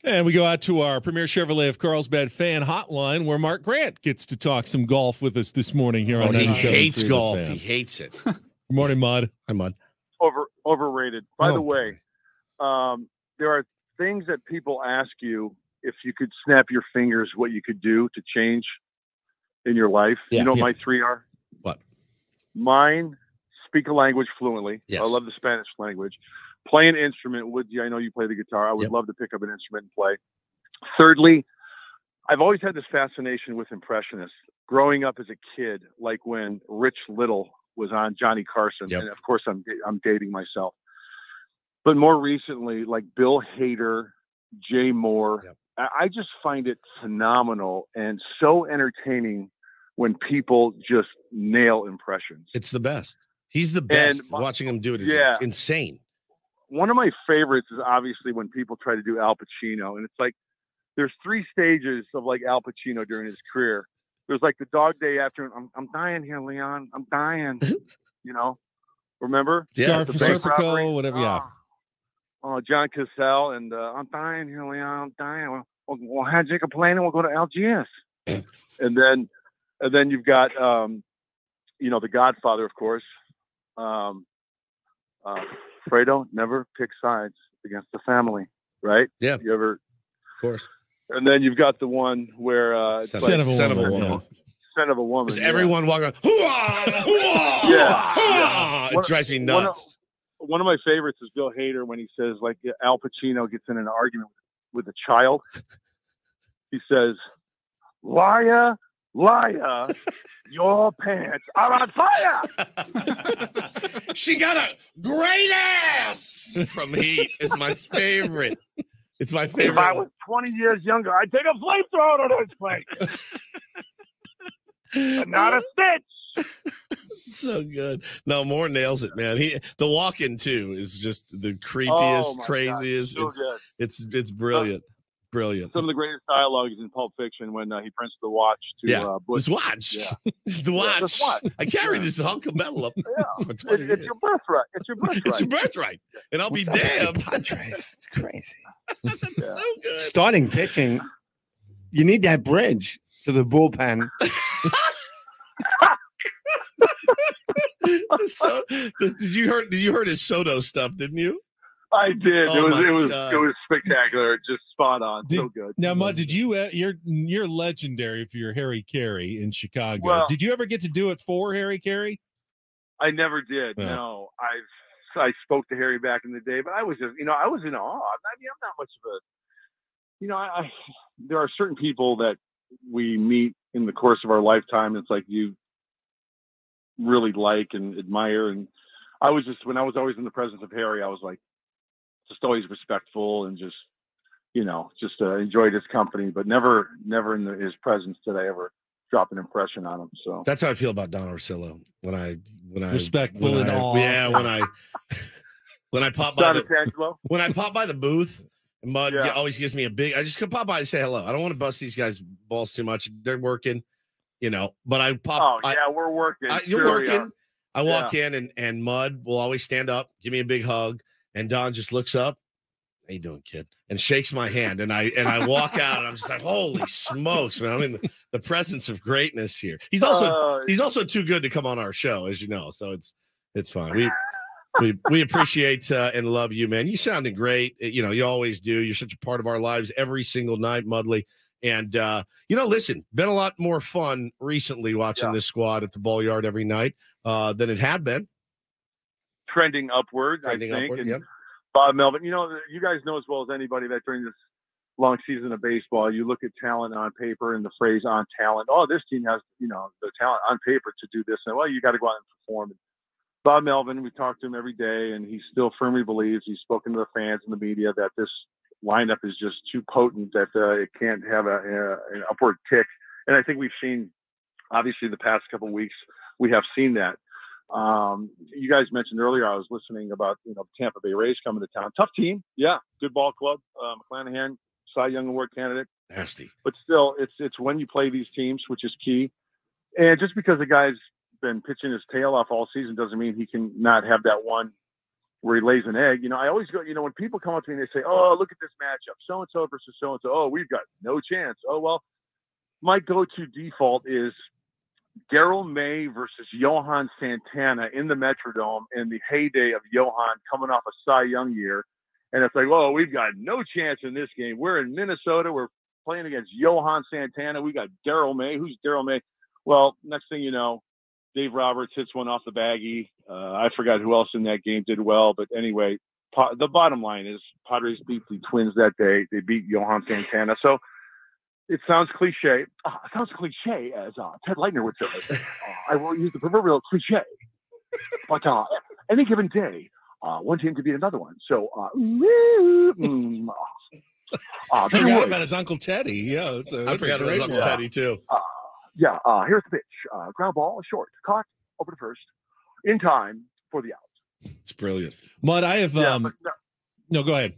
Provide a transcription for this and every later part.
And we go out to our Premier Chevrolet of Carlsbad fan hotline, where Mark Grant gets to talk some golf with us this morning here on 97.3 He hates The golf. Fan. He hates it. Good morning, Mud. Hi, Mud. Overrated. By the way, there are things that people ask you if you could snap your fingers, what you could do to change in your life. Yeah, you know what my three are? What? Mine, speak a language fluently. Yes. I love the Spanish language. Play an instrument. I know you play the guitar. I would love to pick up an instrument and play. Thirdly, I've always had this fascination with impressionists. Growing up as a kid, like when Rich Little was on Johnny Carson, and of course I'm dating myself. But more recently, like Bill Hader, Jay Moore, I just find it phenomenal and so entertaining when people just nail impressions. It's the best. He's the best. And watching him do it is insane. One of my favorites is obviously when people try to do Al Pacino, and it's like there's three stages of like Al Pacino during his career. There's like the Dog Day Afternoon. I'm dying here, Leon. I'm dying. You know, remember? Yeah, Serpico, whatever. Oh, John Cassell, and I'm dying here, Leon. I'm dying. We'll have Jacob Plane, and we'll go to Algiers. and then you've got the Godfather, of course. Fredo, never pick sides against the family, right? Yeah. You ever? Of course. And then you've got the one where Son of a woman. Son of a woman. Because everyone walking around, hoo-ah, hoo-ah, it drives me nuts. One of my favorites is Bill Hader when he says, like, Al Pacino gets in an argument with a child. He says, liar, liar, your pants are on fire. She got a great ass from Heat. It's my favorite. It's my favorite. If I was 20 years younger, I'd take a flamethrower to this place. But not a stitch. So good. No, Moore nails it, man. The walk-in too is just the creepiest, craziest. It's brilliant. Brilliant. Some of the greatest dialogue is in Pulp Fiction when he prints the watch to Bush. This watch. Yeah. The watch. This watch. I carry this hunk of metal up. For 20 years. It's your birthright. It's your birthright. It's your birthright. And I'll be damned. Padres. It's crazy. That's so good. Starting pitching, you need that bridge to the bullpen. Did you heard his Soto stuff, didn't you? I did. Oh it was spectacular. Just spot on. So good. Now, Mud, did you? You're legendary for your Harry Carey in Chicago. Well, did you ever get to do it for Harry Carey? I never did. Yeah. No, I spoke to Harry back in the day, but I was just, I was in awe. I mean, I'm not much of a, there are certain people that we meet in the course of our lifetime. It's like you really like and admire. And I was just, when I was always in the presence of Harry, I was like, just always respectful and just, enjoyed his company, but never in his presence did I ever drop an impression on him. So that's how I feel about Don Orsillo when I respectful and all. Yeah, when I pop by when I pop by the booth, Mud always gives me a big. I just could pop by and say hello. I don't want to bust these guys' balls too much. They're working, But I pop. We're working. You're working. I walk in and Mud will always stand up, give me a big hug, and Don just looks up. How you doing, kid? And shakes my hand, and I walk out, and I'm just like, holy smokes, man! I'm in the presence of greatness here. He's also too good to come on our show, as you know. So it's fine. We appreciate and love you, man. You sounded great. You always do. You're such a part of our lives every single night, Mudley. And listen, been a lot more fun recently watching this squad at the ball yard every night than it had been. Trending upward, I think. And Bob Melvin, you guys know as well as anybody that during this long season of baseball, you look at talent on paper and the phrase on talent. Oh, this team has, the talent on paper to do this. And, well, you got to go out and perform. Bob Melvin, we talk to him every day, and he still firmly believes, he's spoken to the fans and the media, that this lineup is just too potent, that it can't have an upward tick. And I think we've seen, obviously, the past couple of weeks, we have seen that. You guys mentioned earlier, I was listening about, Tampa Bay Rays coming to town. Tough team. Yeah. Good ball club. McClanahan, Cy Young Award candidate. Nasty. But still, it's when you play these teams, which is key. And just because the guy's been pitching his tail off all season doesn't mean he can not have that one where he lays an egg. I always go, when people come up to me and they say, oh, look at this matchup, so-and-so versus so-and-so. Oh, we've got no chance. Oh, well, my go-to default is Daryl May versus Johan Santana in the Metrodome in the heyday of Johan coming off a Cy Young year. And it's like, oh, we've got no chance in this game. We're in Minnesota. We're playing against Johan Santana. We got Daryl May. Who's Daryl May? Well, next thing you know, Dave Roberts hits one off the baggie. I forgot who else in that game did well. But anyway, the bottom line is Padres beat the Twins that day. They beat Johan Santana. So it sounds cliche. It sounds cliche, as Ted Leitner would say. I will use the proverbial cliche. But any given day, one team could beat another one. So, I forgot about his Uncle Teddy. Yeah, I forgot about his Uncle Teddy, too. Here's the pitch. Ground ball, short, caught, over to first, in time for the out. It's brilliant. Mud, I have no, go ahead.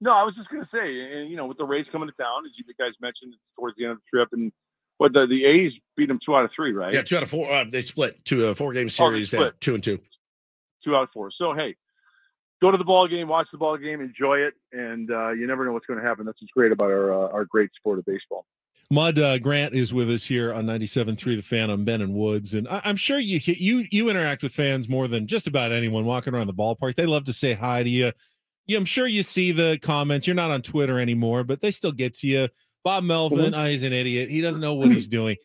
No, I was just going to say, and with the Rays coming to town, as you guys mentioned towards the end of the trip, and what the A's beat them 2 out of 3, right? Yeah, 2 out of 4. They split to a 4-game series. 2 and 2. 2 out of 4. So hey, go to the ball game, watch the ball game, enjoy it, and you never know what's going to happen. That's what's great about our great sport of baseball. Mud Grant is with us here on 97.3 The Fan on Ben and Woods, and I'm sure you interact with fans more than just about anyone walking around the ballpark. They love to say hi to you. I'm sure you see the comments. You're not on Twitter anymore, but they still get to you. Bob Melvin, he's an idiot. He doesn't know what he's doing.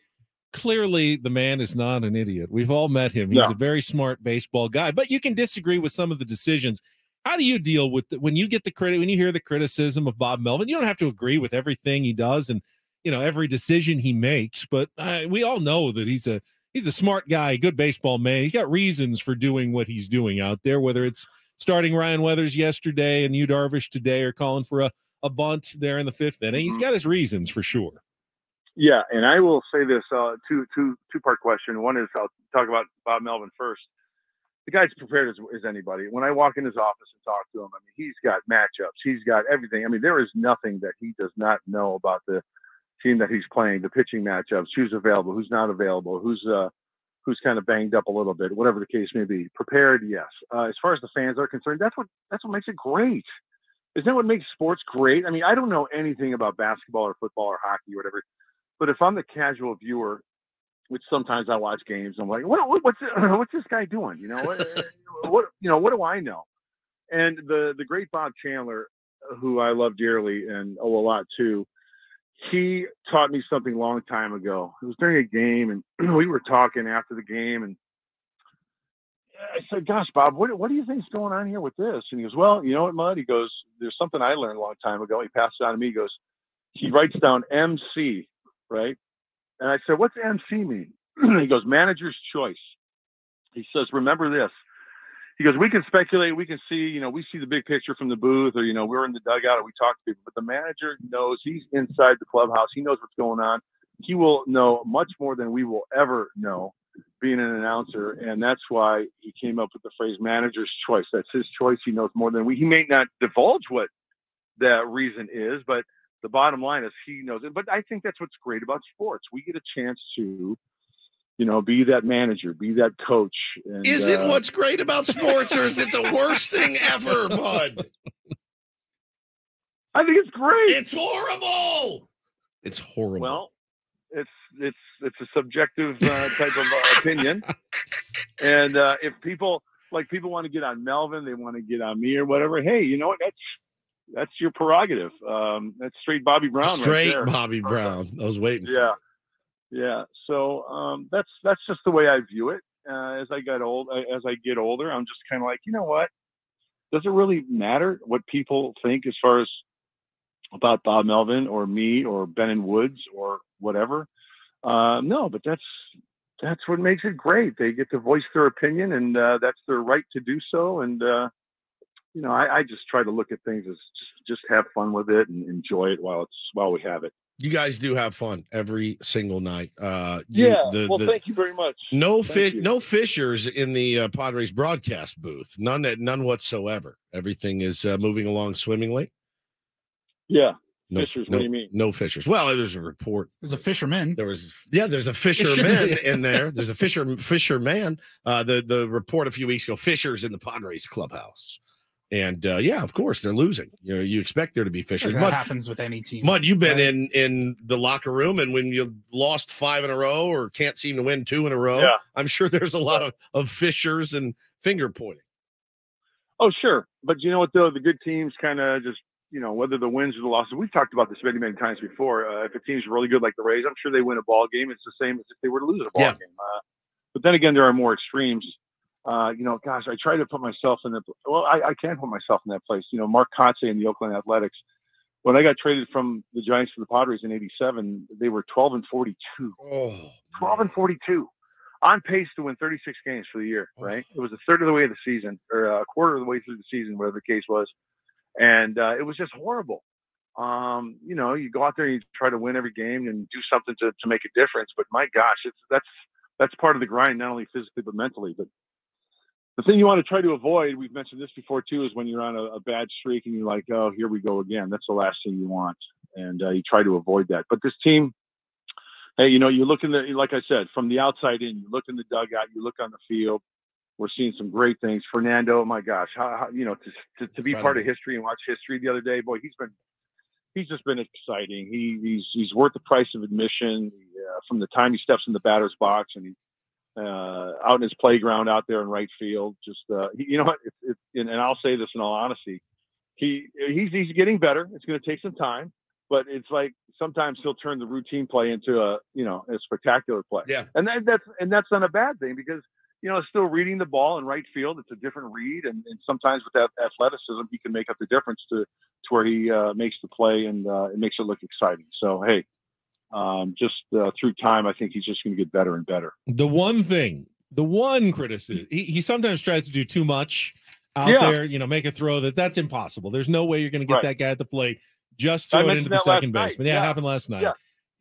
Clearly, the man is not an idiot. We've all met him. He's a very smart baseball guy, but you can disagree with some of the decisions. How do you deal with when you get the credit, when you hear the criticism of Bob Melvin? You don't have to agree with everything he does and every decision he makes, but we all know that he's a smart guy, good baseball man. He's got reasons for doing what he's doing out there, whether it's starting Ryan Weathers yesterday and Yu Darvish today, or calling for a bunt there in the 5th inning. He's got his reasons for sure. Yeah, and I will say this, two-part question. One is I'll talk about Bob Melvin first. The guy's prepared as anybody. When I walk in his office and talk to him, he's got matchups. He's got everything. There is nothing that he does not know about the team that he's playing, the pitching matchups, who's available, who's not available, who's kind of banged up a little bit, whatever the case may be. Prepared, yes. As far as the fans are concerned, that's what makes it great. Isn't that what makes sports great? I don't know anything about basketball or football or hockey or whatever, but if I'm the casual viewer, which sometimes I watch games, I'm like, what's this guy doing? What do I know? And the great Bob Chandler, who I love dearly and owe a lot to, he taught me something a long time ago. It was during a game, and we were talking after the game, and I said, gosh, Bob, what do you think's going on here with this? And he goes, well, you know what, Mud? He goes, there's something I learned a long time ago. He passed it on to me. He goes, he writes down MC, right? And I said, what's MC mean? He goes, manager's choice. He says, remember this. He goes, we can speculate, we can see, we see the big picture from the booth, or, we're in the dugout or we talk to people, but the manager knows. He's inside the clubhouse. He knows what's going on. He will know much more than we will ever know being an announcer. And that's why he came up with the phrase manager's choice. That's his choice. He knows more than we. He may not divulge what that reason is, but the bottom line is he knows it. But I think that's what's great about sports. We get a chance to, be that manager, be that coach. And, is it what's great about sports, or is it the worst thing ever, Bud? I think it's great. It's horrible. It's horrible. Well, it's a subjective type of opinion. And if people want to get on Melvin, they want to get on me or whatever. Hey, you know what? That's your prerogative. That's straight Bobby Brown. Straight right there. Bobby Brown. I was waiting. Yeah. Yeah. So that's just the way I view it. As I get older, I'm just kind of like, you know what? Does it really matter what people think as far as about Bob Melvin or me or Ben and Woods or whatever? No, but that's what makes it great. They get to voice their opinion, and that's their right to do so. And I just try to look at things as just have fun with it and enjoy it while we have it. You guys do have fun every single night. Thank you very much. No fissures in the Padres broadcast booth. None whatsoever. Everything is moving along swimmingly. Yeah. No, Fishers, what do you mean? No Fishers. Well, there's a report. There's a fisherman. There's a fisherman in there. There's a fisherman. The report a few weeks ago, Fishers in the Padres clubhouse. And yeah, of course, they're losing. You expect there to be Fishers. That happens with any team. Mud, you've been in the locker room, and when you lost 5 in a row or can't seem to win 2 in a row, I'm sure there's a lot of Fishers and finger pointing. Oh, sure. But you know what, though? The good teams kind of just, whether the wins or the losses, we've talked about this many, many times before. If a team's really good like the Rays, I'm sure they win a ball game. It's the same as if they were to lose a ball game. But then again, there are more extremes. Gosh, I try to put myself in I can put myself in that place. Mark Kotsay in the Oakland Athletics. When I got traded from the Giants to the Padres in '87, they were 12-42. 12-42. On pace to win 36 games for the year, right? It was a third of the way of the season, or a quarter of the way through the season, whatever the case was. And it was just horrible. You go out there and you try to win every game and do something to make a difference. But my gosh, that's part of the grind, not only physically but mentally. But the thing you want to try to avoid, we've mentioned this before too, is when you're on a bad streak and you're like, oh, here we go again. That's the last thing you want. And you try to avoid that. But this team, hey, you look like I said, from the outside in, you look in the dugout, you look on the field. We're seeing some great things. Fernando, my gosh, how to be part of history and watch history the other day, boy, he's just been exciting. He's worth the price of admission from the time he steps in the batter's box and out in his playground out there in right field. Just you know what? And I'll say this in all honesty, he's getting better. It's going to take some time. But it's like sometimes he'll turn the routine play into a spectacular play. Yeah. And that's not a bad thing because, still reading the ball in right field. It's a different read. And sometimes with that athleticism, he can make up the difference to where he makes the play and it makes it look exciting. So, hey, through time, I think he's just going to get better and better. The one criticism, he sometimes tries to do too much out there, make a throw that's impossible. There's no way you're going to get that guy at the plate. Just throw it into the second baseman. Yeah, it happened last night. Yeah.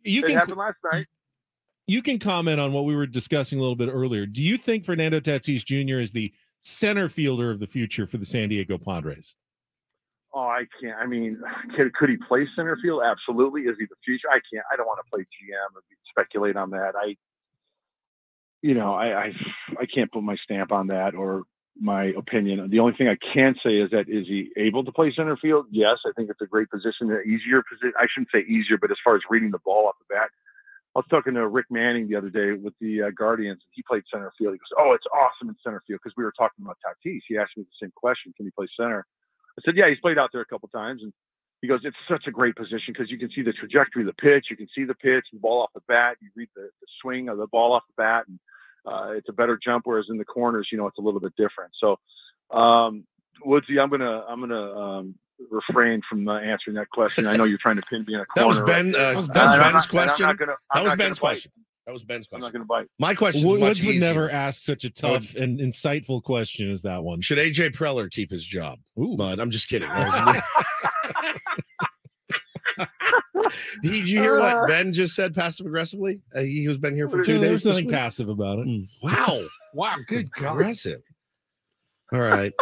It happened last night. You can comment on what we were discussing a little bit earlier. Do you think Fernando Tatis Jr. is the center fielder of the future for the San Diego Padres? Oh, I can't. I mean, could he play center field? Absolutely. Is he the future? I can't. I don't want to play GM or speculate on that. I can't put my stamp on that or my opinion. The only thing I can say is that is he able to play center field? Yes, I think it's a great position, an easier position. I shouldn't say easier, but as far as reading the ball off the bat, I was talking to Rick Manning the other day with the Guardians. He played center field. He goes, "Oh, it's awesome in center field," because we were talking about Tatis. He asked me the same question: "Can he play center?" I said, "Yeah, he's played out there a couple times." And he goes, "It's such a great position because you can see the trajectory of the pitch, you can see the pitch, the ball off the bat, you read the swing of the ball off the bat, and it's a better jump. Whereas in the corners, it's a little bit different." So, Woodsy, I'm gonna refrain from answering that question. I know you're trying to pin me in a corner. That was Ben's question. That was Ben's question. I'm not going to bite. My question is Woods would never ask such a tough and insightful question as that one. Should AJ Preller keep his job? But I'm just kidding. Did you hear what Ben just said passive aggressively? He was been here for 2 days. There's nothing passive about it. Wow, good God. Aggressive. All right.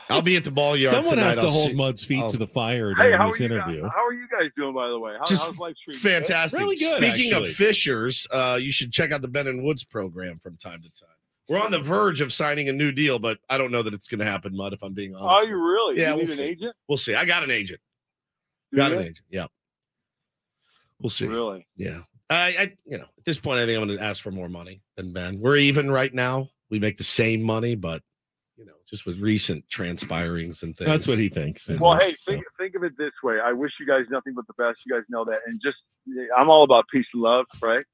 I'll be at the ball yard. Someone tonight. has to hold Mud's feet to the fire during this interview. How are you guys doing, by the way? How's life treating you? Fantastic. Really good, Speaking of Fishers, you should check out the Ben and Woods program from time to time. We're on the verge of signing a new deal, but I don't know that it's going to happen, Mud, if I'm being honest. Oh, you really? Yeah, you need an agent? We'll see. I got an agent. Got an agent. Yeah. We'll see. Really? Yeah. At this point, I think I'm going to ask for more money than Ben. We're even right now. We make the same money, but just with recent transpirings and things. That's what he thinks. Well, hey, think of it this way. I wish you guys nothing but the best. You guys know that. And I'm all about peace and love, right?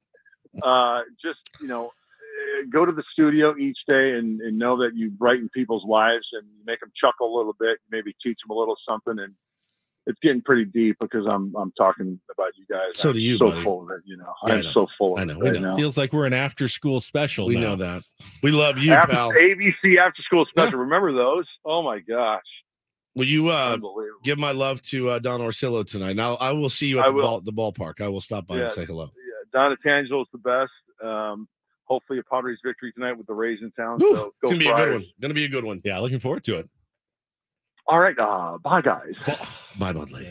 Go to the studio each day and know that you brighten people's lives and you make them chuckle a little bit, maybe teach them a little something. And it's getting pretty deep because I'm talking about you guys. So do you, so buddy. Full of it, I'm so full of it. Right now. Feels like we're an after-school special. We know that. We love you, pal. ABC after-school special. Yeah. Remember those? Oh my gosh. Will you give my love to Don Orsillo tonight? Now I will see you at the ballpark. I will stop by and say hello. Yeah, Don Atangelo is the best. Hopefully a Padres victory tonight with the Rays in town. So go it's gonna be a good one. Gonna be a good one. Yeah, looking forward to it. All right. Bye, guys. Bye, Budley.